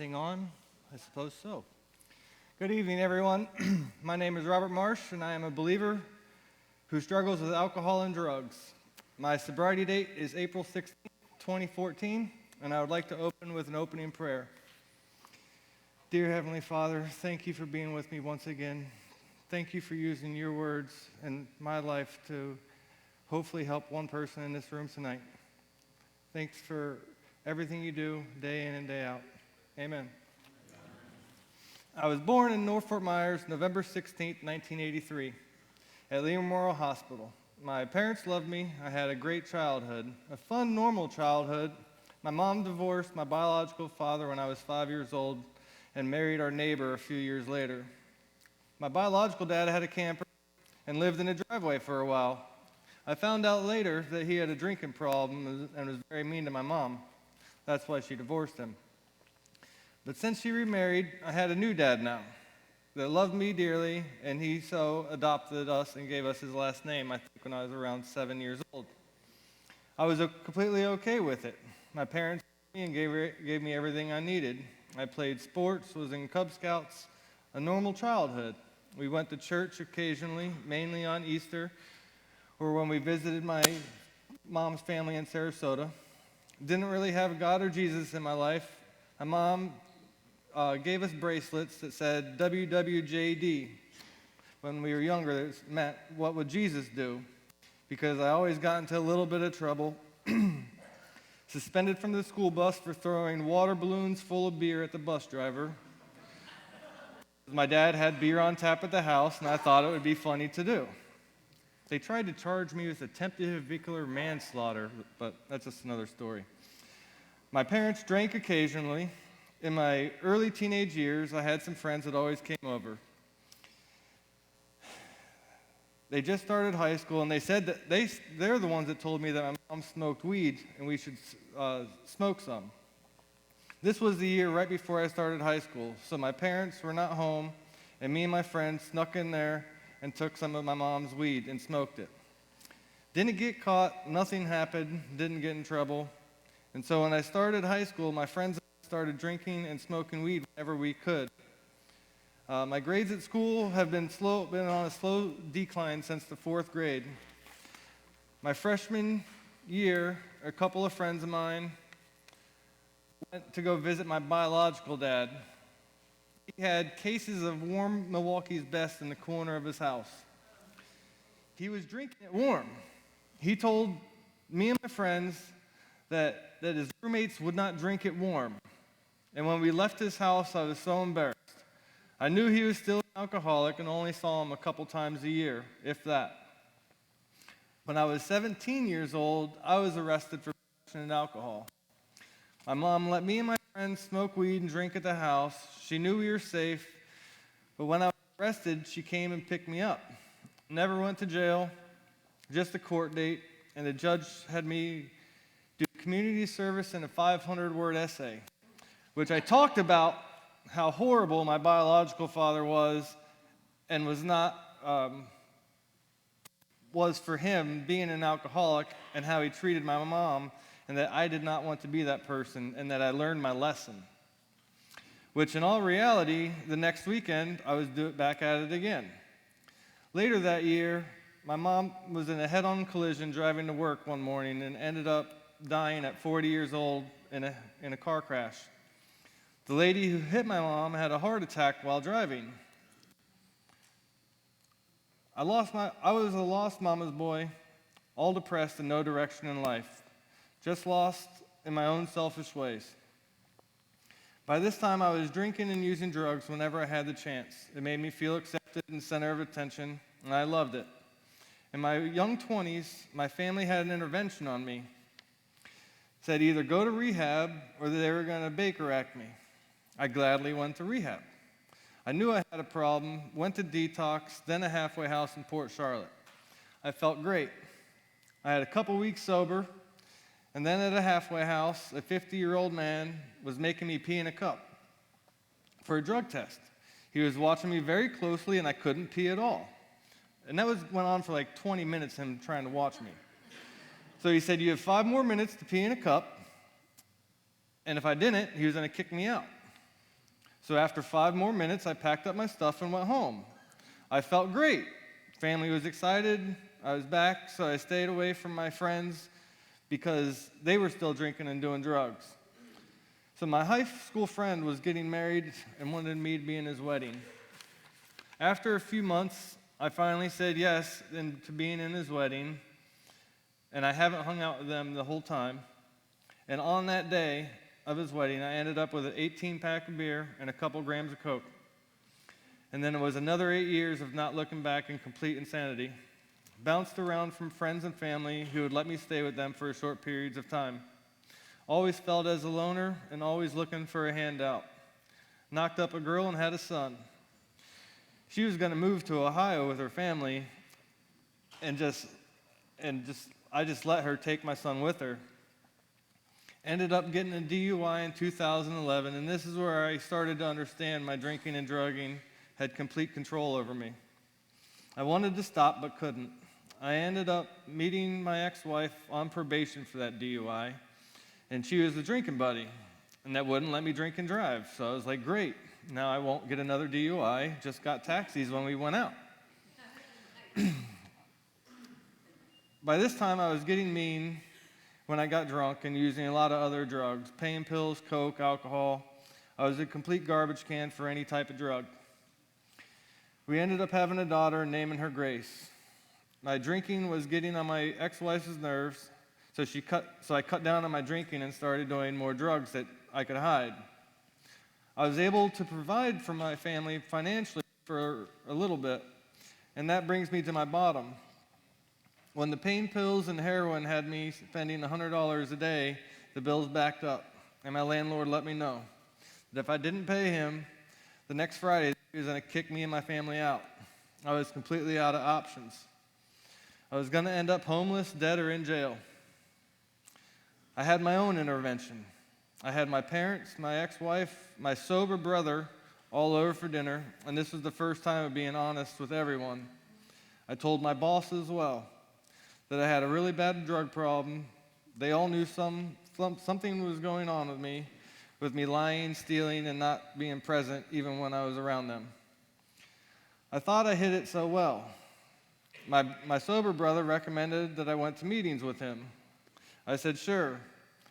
thing on? I suppose so. Good evening, everyone. My name is Robert Marsh, and I am a believer who struggles with alcohol and drugs. My sobriety date is April 16, 2014, and I would like to open with an opening prayer. Dear Heavenly Father, thank you for being with me once again. Thank you for using your words in my life to hopefully help one person in this room tonight. Thanks for everything you do day in and day out. Amen. I was born in North Fort Myers, November 16, 1983, at Lee Memorial Hospital. My parents loved me. I had a great childhood, a fun, normal childhood. My mom divorced my biological father when I was 5 years old and married our neighbor a few years later. My biological dad had a camper and lived in a driveway for a while. I found out later that he had a drinking problem and was very mean to my mom. That's why she divorced him. But since she remarried, I had a new dad now that loved me dearly, and he so adopted us and gave us his last name, I think, when I was around 7 years old. I was completely okay with it. My parents loved me and gave me everything I needed. I played sports, was in Cub Scouts, a normal childhood. We went to church occasionally, mainly on Easter, or when we visited my mom's family in Sarasota. Didn't really have God or Jesus in my life. My mom gave us bracelets that said WWJD. When we were younger, it meant, what would Jesus do? Because I always got into a little bit of trouble. Suspended from the school bus for throwing water balloons full of beer at the bus driver. My dad had beer on tap at the house, and I thought it would be funny to do. They tried to charge me with attempted vehicular manslaughter, but that's just another story. My parents drank occasionally. In my early teenage years, I had some friends that always came over. They just started high school, and they said that they're the ones that told me that my mom smoked weed and we should smoke some. This was the year right before I started high school, so my parents were not home, and me and my friends snuck in there and took some of my mom's weed and smoked it. Didn't get caught, nothing happened, didn't get in trouble. And so when I started high school, my friends started drinking and smoking weed whenever we could. My grades at school have been on a slow decline since the 4th grade. My freshman year, a couple of friends of mine went to go visit my biological dad. He had cases of warm Milwaukee's Best in the corner of his house. He was drinking it warm. He told me and my friends that his roommates would not drink it warm. And when we left his house, I was so embarrassed. I knew he was still an alcoholic and only saw him a couple times a year, if that. When I was 17 years old, I was arrested for possession of alcohol. My mom let me and my friends smoke weed and drink at the house. She knew we were safe, but when I was arrested, she came and picked me up. Never went to jail, just a court date, and the judge had me do community service and a 500-word essay, which I talked about how horrible my biological father was and was for him being an alcoholic, and how he treated my mom, and that I did not want to be that person, and that I learned my lesson. Which in all reality, the next weekend, I was back at it again. Later that year, my mom was in a head-on collision driving to work one morning and ended up dying at 40 years old in a car crash. The lady who hit my mom had a heart attack while driving. I was a lost mama's boy, all depressed and no direction in life, just lost in my own selfish ways. By this time, I was drinking and using drugs whenever I had the chance. It made me feel accepted and center of attention, and I loved it. In my young 20s, my family had an intervention on me. Said either go to rehab or they were going to Baker Act me. I gladly went to rehab. I knew I had a problem, went to detox, then a halfway house in Port Charlotte. I felt great. I had a couple weeks sober, and then at a halfway house, a 50-year-old man was making me pee in a cup for a drug test. He was watching me very closely, and I couldn't pee at all. And that went on for like 20 minutes, him trying to watch me. So he said, you have 5 more minutes to pee in a cup, and if I didn't, he was going to kick me out. So after 5 more minutes, I packed up my stuff and went home. I felt great. Family was excited. I was back, so I stayed away from my friends because they were still drinking and doing drugs. So my high school friend was getting married and wanted me to be in his wedding. After a few months, I finally said yes to being in his wedding, and I haven't hung out with them the whole time. And on that day of his wedding, I ended up with an 18-pack of beer and a couple grams of Coke. And then it was another 8 years of not looking back in complete insanity. Bounced around from friends and family who would let me stay with them for short periods of time. Always felt as a loner and always looking for a handout. Knocked up a girl and had a son. She was going to move to Ohio with her family, and I just let her take my son with her. Ended up getting a DUI in 2011, and this is where I started to understand my drinking and drugging had complete control over me. I wanted to stop but couldn't. I ended up meeting my ex-wife on probation for that DUI, and she was the drinking buddy, and that wouldn't let me drink and drive. So I was like, great, now I won't get another DUI, just got taxis when we went out. By this time, I was getting mean when I got drunk and using a lot of other drugs, pain pills, coke, alcohol. I was a complete garbage can for any type of drug. We ended up having a daughter and naming her Grace. My drinking was getting on my ex-wife's nerves, so I cut down on my drinking and started doing more drugs that I could hide. I was able to provide for my family financially for a little bit, and that brings me to my bottom. When the pain pills and heroin had me spending $100 a day, the bills backed up, and my landlord let me know that if I didn't pay him, the next Friday he was going to kick me and my family out. I was completely out of options. I was going to end up homeless, dead, or in jail. I had my own intervention. I had my parents, my ex-wife, my sober brother all over for dinner, and this was the first time of being honest with everyone. I told my boss as well that I had a really bad drug problem. They all knew something was going on with me lying, stealing, and not being present even when I was around them. I thought I hid it so well. My sober brother recommended that I went to meetings with him. I said, sure,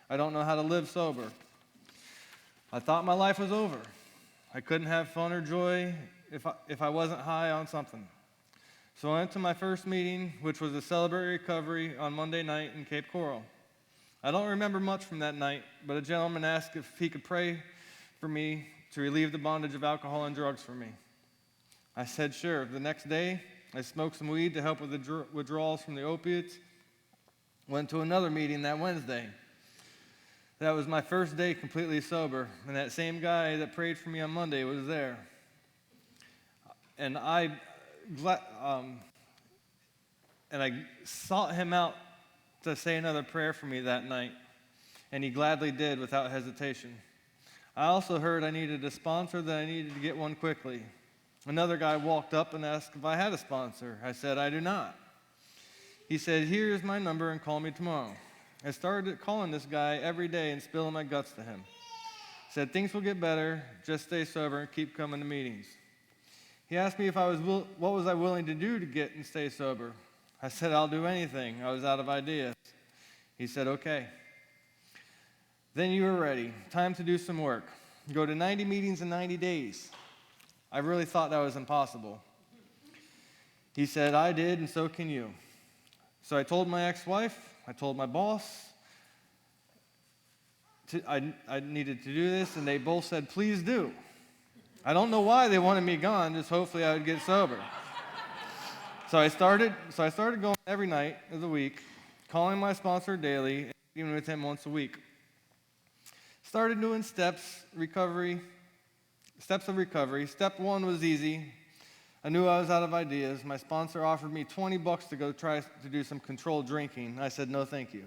I don't know how to live sober. I thought my life was over. I couldn't have fun or joy if I wasn't high on something. So I went to my first meeting, which was a Celebrate Recovery on Monday night in Cape Coral. I don't remember much from that night, but a gentleman asked if he could pray for me to relieve the bondage of alcohol and drugs for me. I said, sure. The next day, I smoked some weed to help with the withdrawals from the opiates. Went to another meeting that Wednesday. That was my first day completely sober, and that same guy that prayed for me on Monday was there. And I sought him out to say another prayer for me that night, and he gladly did without hesitation. I also heard I needed a sponsor, that I needed to get one quickly. Another guy walked up and asked if I had a sponsor. I said, I do not. He said, here's my number and call me tomorrow. I started calling this guy every day and spilling my guts to him. Said, things will get better, just stay sober and keep coming to meetings. He asked me what was I willing to do to get and stay sober. I said, I'll do anything. I was out of ideas. He said, okay. Then you were ready. Time to do some work. Go to 90 meetings in 90 days. I really thought that was impossible. He said, I did, and so can you. So I told my ex-wife, I told my boss, I needed to do this, and they both said, please do. I don't know why they wanted me gone, just hopefully I would get sober. So I started going every night of the week, calling my sponsor daily, and meeting with him once a week. Started doing steps of recovery. Step 1 was easy. I knew I was out of ideas. My sponsor offered me $20 to go try to do some controlled drinking. I said, no, thank you.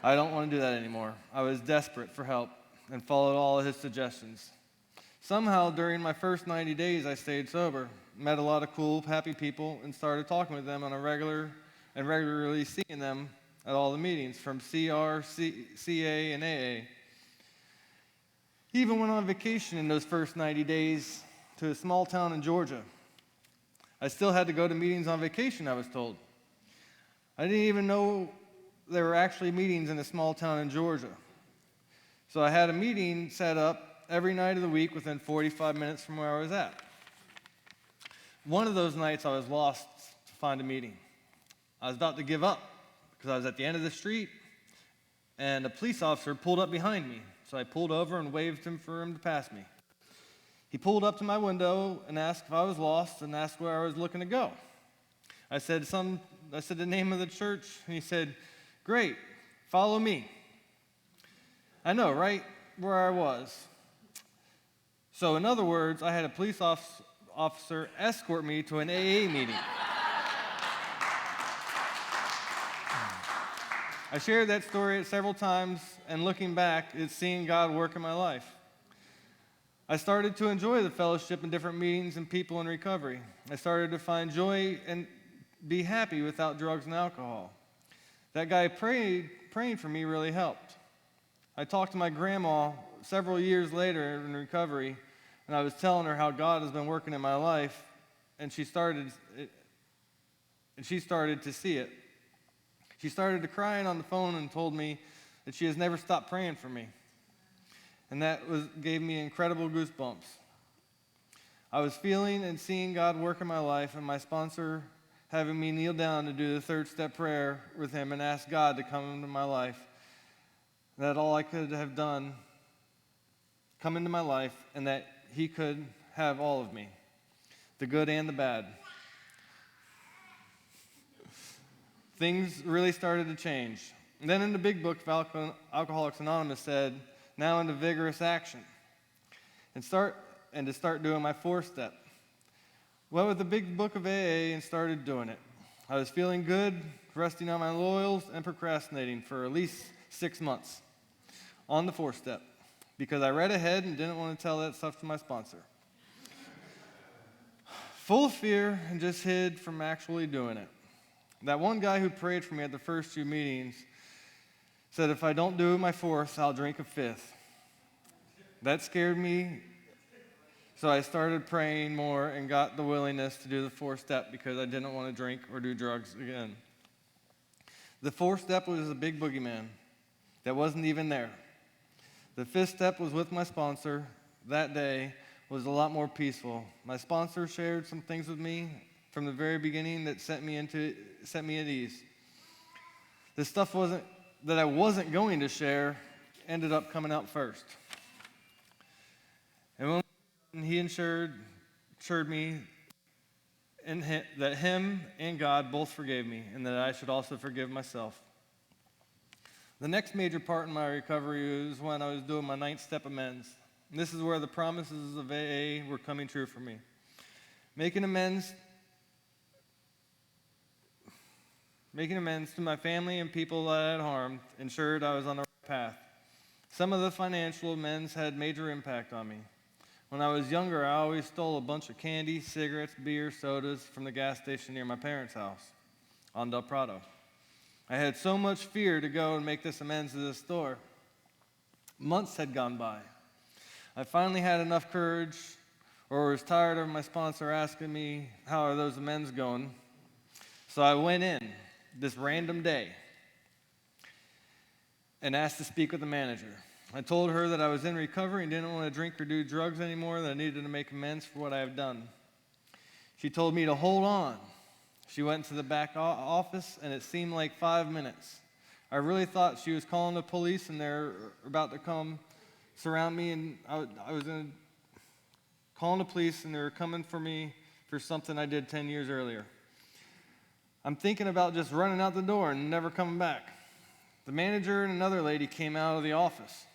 I don't want to do that anymore. I was desperate for help and followed all of his suggestions. Somehow, during my first 90 days, I stayed sober, met a lot of cool, happy people, and started talking with them on a regularly seeing them at all the meetings, from CR, CA, and AA. He even went on vacation in those first 90 days to a small town in Georgia. I still had to go to meetings on vacation, I was told. I didn't even know there were actually meetings in a small town in Georgia. So I had a meeting set up every night of the week within 45 minutes from where I was at. One of those nights I was lost to find a meeting. I was about to give up because I was at the end of the street and a police officer pulled up behind me. So I pulled over and waved for him to pass me. He pulled up to my window and asked if I was lost and asked where I was looking to go. I said the name of the church, and he said, "Great, follow me." I know, right where I was. So in other words, I had a police officer escort me to an AA meeting. I shared that story several times, and looking back, it's seeing God work in my life. I started to enjoy the fellowship in different meetings and people in recovery. I started to find joy and be happy without drugs and alcohol. That guy praying for me really helped. I talked to my grandma several years later in recovery, and I was telling her how God has been working in my life, and she started to see it. She started to crying on the phone and told me that she has never stopped praying for me. And that gave me incredible goosebumps. I was feeling and seeing God work in my life, and my sponsor having me kneel down to do the third step prayer with him and ask God to come into my life. That all I could have done, come into my life, and that he could have all of me, the good and the bad. Things really started to change. And then in the big book of Alcoholics Anonymous said, now into vigorous action, and to start doing my fourth step. Went with the big book of AA and started doing it. I was feeling good, resting on my laurels, and procrastinating for at least 6 months on the fourth step because I read ahead and didn't want to tell that stuff to my sponsor. Full of fear and just hid from actually doing it. That one guy who prayed for me at the first 2 meetings said, if I don't do my fourth, I'll drink a fifth. That scared me, so I started praying more and got the willingness to do the fourth step because I didn't want to drink or do drugs again. The fourth step was a big boogeyman that wasn't even there. The fifth step was with my sponsor. That day was a lot more peaceful. My sponsor shared some things with me from the very beginning that set me at ease. The stuff that I wasn't going to share ended up coming out first. And when he assured me that him and God both forgave me and that I should also forgive myself. The next major part in my recovery was when I was doing my 9th step amends. And this is where the promises of AA were coming true for me. Making amends to my family and people that I had harmed ensured I was on the right path. Some of the financial amends had major impact on me. When I was younger, I always stole a bunch of candy, cigarettes, beer, sodas from the gas station near my parents' house on Del Prado. I had so much fear to go and make this amends to the store. Months had gone by. I finally had enough courage, or was tired of my sponsor asking me, how are those amends going? So I went in this random day and asked to speak with the manager. I told her that I was in recovery and didn't want to drink or do drugs anymore, that I needed to make amends for what I had done. She told me to hold on. She went to the back office, and it seemed like 5 minutes. I really thought she was calling the police, and they're about to come surround me, and I was going to call the police, and they were coming for me for something I did 10 years earlier. I'm thinking about just running out the door and never coming back. The manager and another lady came out of the office,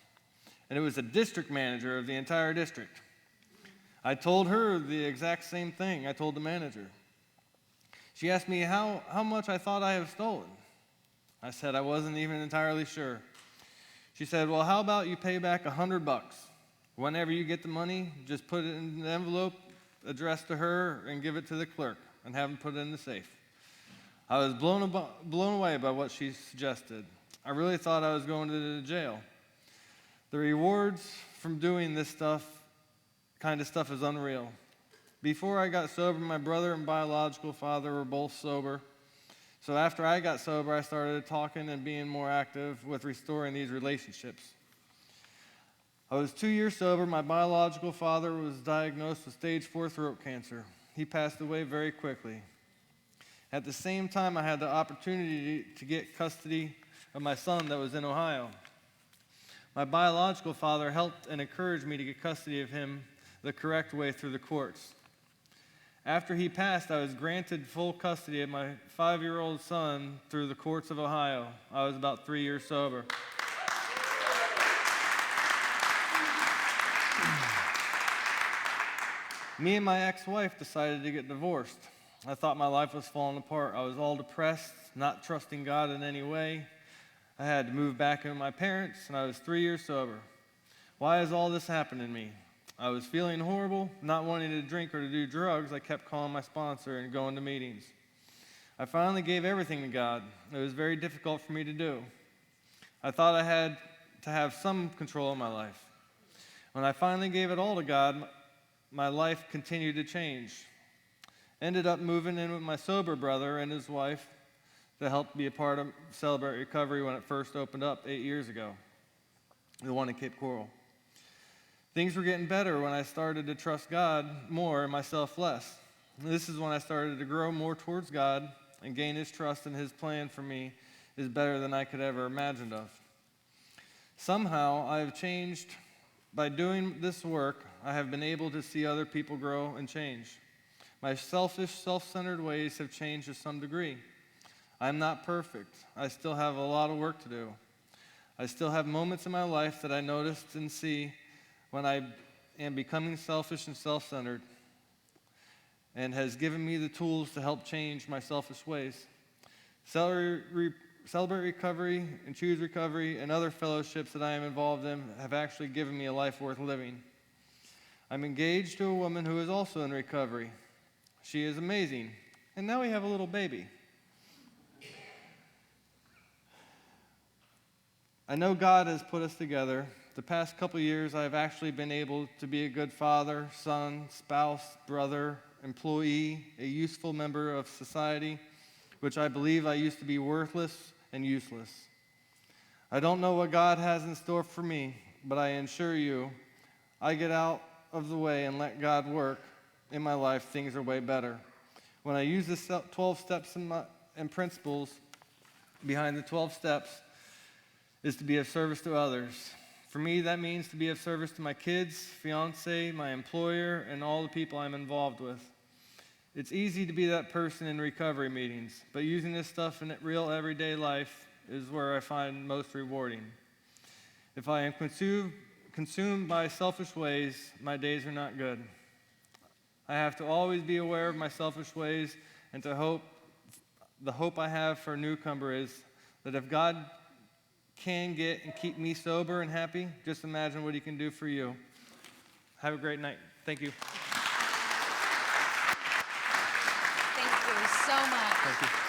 and it was the district manager of the entire district. I told her the exact same thing I told the manager. She asked me how much I thought I had stolen. I said I wasn't even entirely sure. She said, well, how about you pay back $100? Whenever you get the money, just put it in the envelope addressed to her and give it to the clerk and have them put it in the safe. I was blown away by what she suggested. I really thought I was going to jail. The rewards from doing this kind of stuff is unreal. Before I got sober, my brother and biological father were both sober. So after I got sober, I started talking and being more active with restoring these relationships. I was 2 years sober. My biological father was diagnosed with stage 4 throat cancer. He passed away very quickly. At the same time, I had the opportunity to get custody of my son that was in Ohio. My biological father helped and encouraged me to get custody of him the correct way through the courts. After he passed, I was granted full custody of my 5-year-old son through the courts of Ohio. I was about 3 years sober. Me and my ex-wife decided to get divorced. I thought my life was falling apart. I was all depressed, not trusting God in any way. I had to move back in with my parents, and I was 3 years sober. Why has all this happened to me? I was feeling horrible, not wanting to drink or to do drugs. I kept calling my sponsor and going to meetings. I finally gave everything to God. It was very difficult for me to do. I thought I had to have some control of my life. When I finally gave it all to God, my life continued to change. Ended up moving in with my sober brother and his wife to help be a part of Celebrate Recovery when it first opened up 8 years ago, the one in Cape Coral. Things were getting better when I started to trust God more and myself less. This is when I started to grow more towards God and gain His trust, and His plan for me is better than I could ever imagined of. Somehow, I have changed. By doing this work, I have been able to see other people grow and change. My selfish, self-centered ways have changed to some degree. I'm not perfect. I still have a lot of work to do. I still have moments in my life that I noticed and see when I am becoming selfish and self-centered, and has given me the tools to help change my selfish ways. Celebrate Recovery and Choose Recovery and other fellowships that I am involved in have actually given me a life worth living. I'm engaged to a woman who is also in recovery. She is amazing. And now we have a little baby. I know God has put us together. The past couple years, I have actually been able to be a good father, son, spouse, brother, employee, a useful member of society, which I believe I used to be worthless and useless. I don't know what God has in store for me, but I assure you, I get out of the way and let God work in my life, things are way better. When I use the 12 steps and principles behind the 12 steps is to be of service to others. For me, that means to be of service to my kids, fiance, my employer, and all the people I'm involved with. It's easy to be that person in recovery meetings, but using this stuff in real everyday life is where I find most rewarding. If I am consumed by selfish ways, my days are not good. I have to always be aware of my selfish ways, and the hope I have for a newcomer is that if God can get and keep me sober and happy, just imagine what He can do for you. Have a great night. Thank you. Thank you so much. Thank you.